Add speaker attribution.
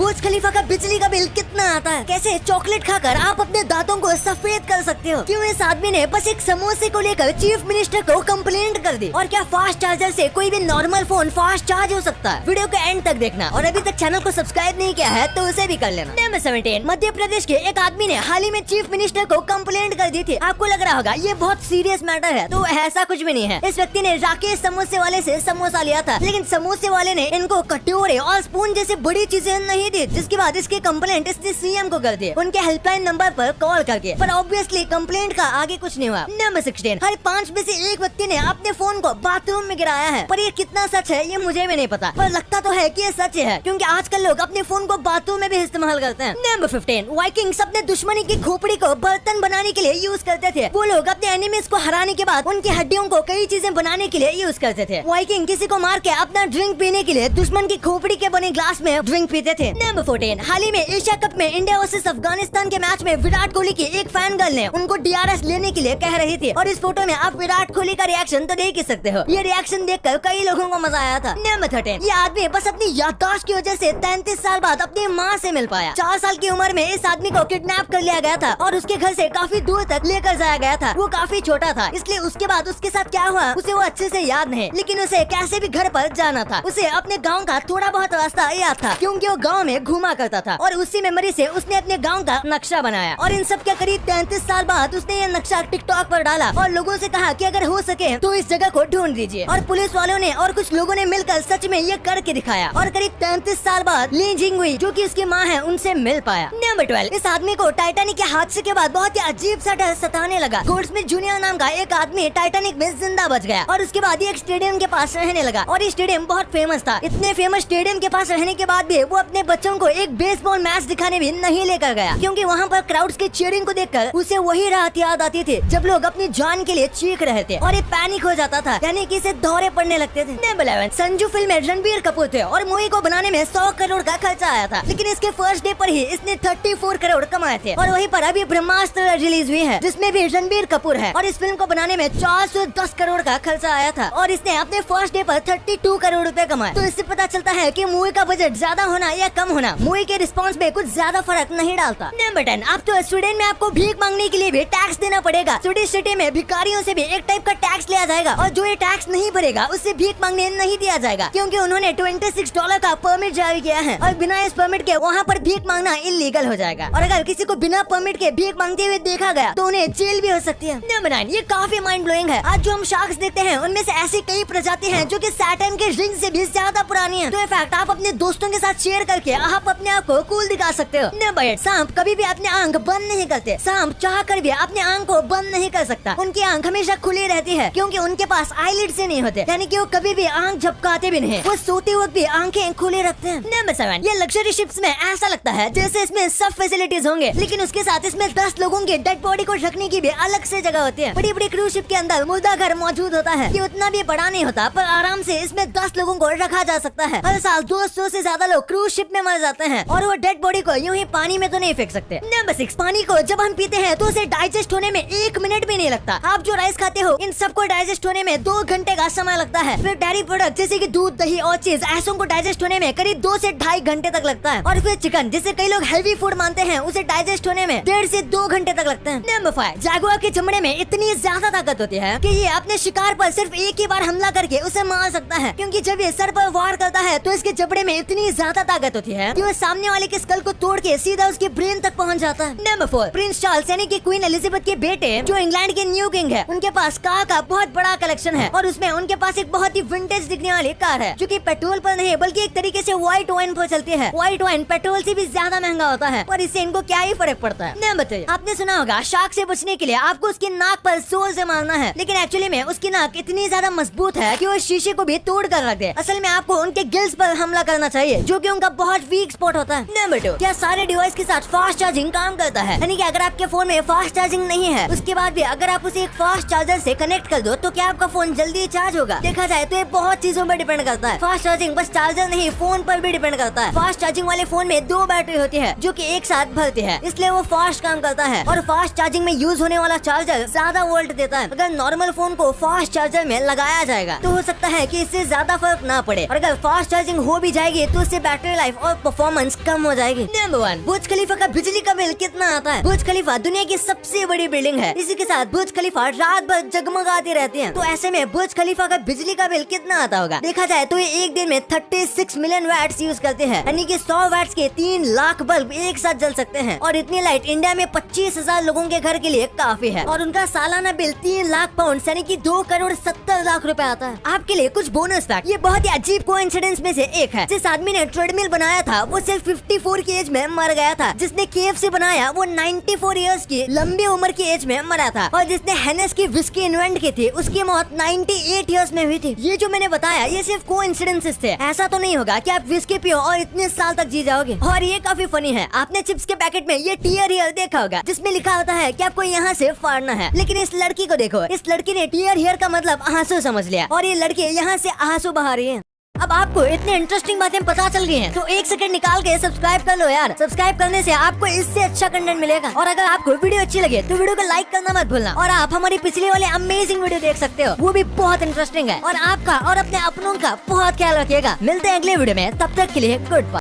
Speaker 1: बुर्ज खलीफा का बिजली का बिल कितना आता है, कैसे चॉकलेट खाकर आप अपने दांतों को सफेद कर सकते हो, क्यों इस आदमी ने बस एक समोसे को लेकर चीफ मिनिस्टर को कंप्लेंट कर दी, और क्या फास्ट चार्जर से कोई भी नॉर्मल फोन फास्ट चार्ज हो सकता है। वीडियो के एंड तक देखना, और अभी तक चैनल को सब्सक्राइब नहीं किया है तो उसे भी कर लेना। नंबर 17, मध्य प्रदेश के एक आदमी ने हाल ही में चीफ मिनिस्टर को कंप्लेंट कर दी थी। आपको लग रहा होगा ये बहुत सीरियस मैटर है, तो ऐसा कुछ भी नहीं है। इस व्यक्ति ने राकेश समोसे वाले से समोसा लिया था, लेकिन समोसे वाले ने इनको कटोरे और स्पून जैसे बड़ी चीजें नहीं दी, जिसके बाद इसकी कंप्लेंट इसने सीएम को कर दी, उनके हेल्पलाइन नंबर पर कॉल करके। पर ऑब्वियसली कंप्लेंट का आगे कुछ नहीं हुआ। नंबर 16, हर 5 में से एक व्यक्ति ने अपने फोन को बाथरूम में गिराया है, पर ये कितना सच है ये मुझे भी नहीं पता, पर लगता तो है कि ये सच है, क्योंकि आजकल लोग अपने फोन को बाथरूम में भी इस्तेमाल करते हैं। नंबर 15, वाइकिंग्स अपने दुश्मनी की खोपड़ी को बर्तन बनाने के लिए यूज करते थे। वो लोग अपने एनिमीज को हराने के बाद उनकी हड्डियों को कई चीजें बनाने के लिए यूज करते थे। वाइकिंग किसी को मार के अपना ड्रिंक पीने के लिए दुश्मन की खोपड़ी के बने ग्लास में ड्रिंक पीते थे। नंबर 14, हाल ही में एशिया कप में इंडिया वर्सेस अफगानिस्तान के मैच में विराट कोहली की एक फैन गर्ल ने उनको DRS लेने के लिए कह रही थी, और इस फोटो में आप विराट कोहली का रिएक्शन तो देख ही सकते हो। ये रिएक्शन देखकर कई लोगों को मजा आया था। नंबर 13, ये आदमी बस अपनी याददाश्त की वजह से 33 साल बाद अपनी माँ से मिल पाया। 4 साल की उम्र में इस आदमी को किडनैप कर लिया गया था और उसके घर से काफी दूर तक लेकर जाया गया था। वो काफी छोटा था, इसलिए उसके बाद उसके साथ क्या हुआ उसे वो अच्छे से याद नहीं, लेकिन उसे कैसे भी घर पर जाना था। उसे अपने गाँव का थोड़ा बहुत रास्ता याद था, क्योंकि वो गाँव में घूमा करता था, और उसी मेमोरी से उसने अपने गाँव का नक्शा बनाया। और इन सब के करीब 33 साल बाद उसने ये नक्शा टिकटॉक पर डाला और लोगों से कहा कि अगर हो सके तो इस जगह को ढूंढ दीजिए। और पुलिस वालों ने और कुछ लोगों ने मिलकर सच में ये करके दिखाया, और करीब 33 साल बाद ली जिंगुई जो कि उसकी माँ है उनसे मिल पाया। नंबर 12, इस आदमी को टाइटैनिक के हादसे के बाद बहुत ही अजीब सा डर सताने लगा। गोल्डस्मिथ जूनियर नाम का एक आदमी टाइटैनिक में जिंदा बच गया, और उसके बाद एक स्टेडियम के पास रहने लगा, और ये स्टेडियम बहुत फेमस था। इतने फेमस स्टेडियम के पास रहने के बाद भी वो अपने बच्चों को एक बेसबॉल मैच दिखाने भी नहीं लेकर गया, क्योंकि वहाँ पर क्राउड्स की चीयरिंग को देखकर उसे वही रात याद आती थी जब लोग अपनी जान के लिए चीख रहे थे, और ये पैनिक हो जाता था, यानी कि इसे दौरे पड़ने लगते थे। नंबर 11, संजू फिल्म में रणबीर कपूर थे, और मूवी को बनाने में 100 करोड़ का खर्चा आया था, लेकिन इसके फर्स्ट डे पर ही इसने 34 करोड़ कमाए थे। और वहीं पर अभी ब्रह्मास्त्र रिलीज हुई है, जिसमें भी रणबीर कपूर है, और इस फिल्म को बनाने में 410 करोड़ का खर्चा आया था, और इसने अपने फर्स्ट डे पर 32 करोड़ रुपए कमाए। तो इससे पता चलता है कि मूवी का बजट ज्यादा होना या कम होना मूवी के रिस्पॉन्स में कुछ ज्यादा फर्क नहीं डालता। नंबर 10, अब तो स्वीडन में आपको भीख मांगने के लिए भी टैक्स देना पड़ेगा। स्वीडिश सिटी में भिखारियों से भी एक टाइप का टैक्स लिया जाएगा, और जो ये टैक्स नहीं भरेगा उससे भीख मांगने नहीं दिया जाएगा, क्योंकि उन्होंने $26 का परमिट जारी किया है, और बिना इस परमिट के वहाँ पर भीख मांगना इलीगल हो जाएगा। और अगर किसी को बिना परमिट के भीख मांगते हुए देखा गया तो उन्हें जेल भी हो सकती है। नंबर 9, ये काफी माइंड ब्लोइंग है। आज जो हम शार्क्स देखते हैं उनमें से ऐसी कई प्रजाति हैं जो कि सैटर्न के रिंग से भी ज्यादा पुरानी है। तो ये फैक्ट आप अपने दोस्तों के साथ शेयर करके आप अपने आप को कूल दिखा सकते हो। नंबर 8, सांप कभी भी अपने आंख बंद नहीं करते। सांप चाह कर भी अपने आंख को बंद नहीं कर सकता, उनकी आंख हमेशा खुली रहती है, क्योंकि उनके पास आईलिड से नहीं होते, यानी कि वो कभी भी आंख झपकाते भी नहीं, वो सोते वक्त भी आंखें खुली रखते हैं। नंबर 7, ये लग्जरी शिप्स में ऐसा लगता है जैसे इसमें सब फैसिलिटीज होंगे, लेकिन उसके साथ इसमें 10 लोगों के डेड बॉडी को रखने की भी अलग से जगह होती है। बड़ी बड़ी क्रूज शिप के अंदर मुर्दा घर मौजूद होता है, ये उतना भी बड़ा नहीं होता, पर आराम से इसमें 10 लोगों को रखा जा सकता है। हर साल 200 से ज्यादा लोग क्रूज शिप में मर जाते हैं, और वो डेड बॉडी को यूं ही पानी में तो नहीं फेंक सकते। नंबर 6, पानी को जब हम पीते हैं तो उसे डाइजेस्ट होने में 1 मिनट भी नहीं लगता। आप जो राइस खाते हो इन सबको डाइजेस्ट होने में 2 घंटे का समय लगता है। फिर डेयरी प्रोडक्ट जैसे कि दूध, दही और चीज ऐसों को डाइजेस्ट होने में करीब 2 से 2.5 घंटे तक लगता है। और फिर चिकन, जिसे कई लोग हेवी फूड मानते हैं, उसे डाइजेस्ट होने में 1.5 से 2 घंटे तक लगते हैं। नंबर 5, जगुआर के चमड़े में इतनी ज्यादा ताकत होती है कि ये अपने शिकार पर सिर्फ एक ही बार हमला करके उसे मार सकता है, क्योंकि जब ये सर पर वार करता है तो इसके जबड़े में इतनी ज्यादा ताकत होती है कि वो सामने वाले के स्कल को तोड़ के सीधा उसके ब्रेन तक पहुंच जाता है। नंबर 4, प्रिंस चार्ल्स यानी कि क्वीन एलिजाबेथ के बेटे जो इंग्लैंड के न्यू किंग है, उनके पास कार का बहुत बड़ा कलेक्शन है, और उसमें उनके पास एक बहुत ही विंटेज दिखने वाली कार है, जो कि पेट्रोल पर नहीं बल्कि एक तरीके से व्हाइट वाइन पर चलती है। व्हाइट वाइन पेट्रोल से भी ज्यादा महंगा होता है, पर इससे इनको क्या ही फर्क पड़ता है। नंबर 3, आपने सुना होगा शार्क से बचने के लिए आपको उसकी नाक पर जोर से मारना है, लेकिन एक्चुअली में उसकी नाक इतनी ज्यादा मजबूत है कि वो शीशे को भी तोड़ कर रख दे। असल में आपको उनके गिल्स पर हमला करना चाहिए, जो कि उनका बहुत वीक स्पॉट होता है। नंबर 2, क्या सारे डिवाइस के साथ फास्ट चार्जिंग काम करता है, यानी कि अगर आपके फोन में फास्ट चार्जिंग नहीं है उसके बाद भी अगर आप उसे एक फास्ट चार्जर से कनेक्ट कर दो तो क्या आपका फोन जल्दी चार्ज होगा? देखा जाए तो ये बहुत चीजों पर डिपेंड करता है। फास्ट चार्जिंग बस चार्जर नहीं, फोन पर भी डिपेंड करता है। फास्ट चार्जिंग वाले फोन में 2 दो बैटरी होती है जो कि एक साथ भरती है, इसलिए वो फास्ट काम करता है और फास्ट चार्जिंग में यूज होने वाला चार्जर ज्यादा वोल्ट देता है। अगर नॉर्मल फोन को फास्ट चार्जर में लगाया जाएगा तो हो सकता है कि इससे ज्यादा फर्क ना पड़े, और अगर फास्ट चार्जिंग हो भी जाएगी तो इससे बैटरी लाइफ और परफॉर्मेंस कम हो जाएगी। नंबर 1, बुर्ज खलीफा का बिजली का बिल कितना आता है? बुर्ज खलीफा दुनिया की सबसे बड़ी बिल्डिंग है, इसी के साथ बुर्ज खलीफा रात भर जगमगाती रहती है। तो ऐसे में बुर्ज खलीफा का बिजली का बिल कितना आता होगा? देखा जाए तो ये एक दिन में 36 मिलियन वैट्स यूज करते हैं, यानी कि 100 वैट्स के 3 लाख बल्ब एक साथ जल सकते हैं, और इतनी लाइट इंडिया में 25,000 लोगों के घर के लिए काफी है। और उनका सालाना बिल 3 लाख पाउंड यानी कि 2 करोड़ 70 लाख रुपए आता है। आपके लिए कुछ बोनस फैक्ट, ये बहुत ही अजीब कोइंसिडेंस में से एक है। जिस आदमी ने ट्रेडमिल बनाया था वो सिर्फ 54 की एज में मर गया था। जिसने KFC बनाया वो 94 इयर्स की लंबी उम्र की एज में मरा था, और जिसने हेनेस की विस्की इन्वेंट की थी उसकी मौत 98 इयर्स में हुई थी। ये जो मैंने बताया ये सिर्फ कोइंसिडेंसेस थे, ऐसा तो नहीं होगा कि आप विस्की पियो और इतने साल तक जी जाओगे। और ये काफी फनी है, आपने चिप्स के पैकेट में ये टीयर हियर देखा होगा जिसमें लिखा होता है कि आपको यहाँ से फाड़ना है, लेकिन इस लड़की को देखो, इस लड़की ने टीयर हियर का मतलब आंसू समझ लिया और ये लड़की यहाँ से आंसू बहा रही है। अब आपको इतनी इंटरेस्टिंग बातें पता चल गई हैं, तो एक सेकंड निकाल के सब्सक्राइब कर लो यार। सब्सक्राइब करने से आपको इससे अच्छा कंटेंट मिलेगा, और अगर आपको वीडियो अच्छी लगे तो वीडियो को लाइक करना मत भूलना। और आप हमारी पिछली वाले अमेजिंग वीडियो देख सकते हो, वो भी बहुत इंटरेस्टिंग है। और आपका और अपने अपनों का बहुत ख्याल रखिएगा। मिलते हैं अगले वीडियो में, तब तक के लिए गुड बाय।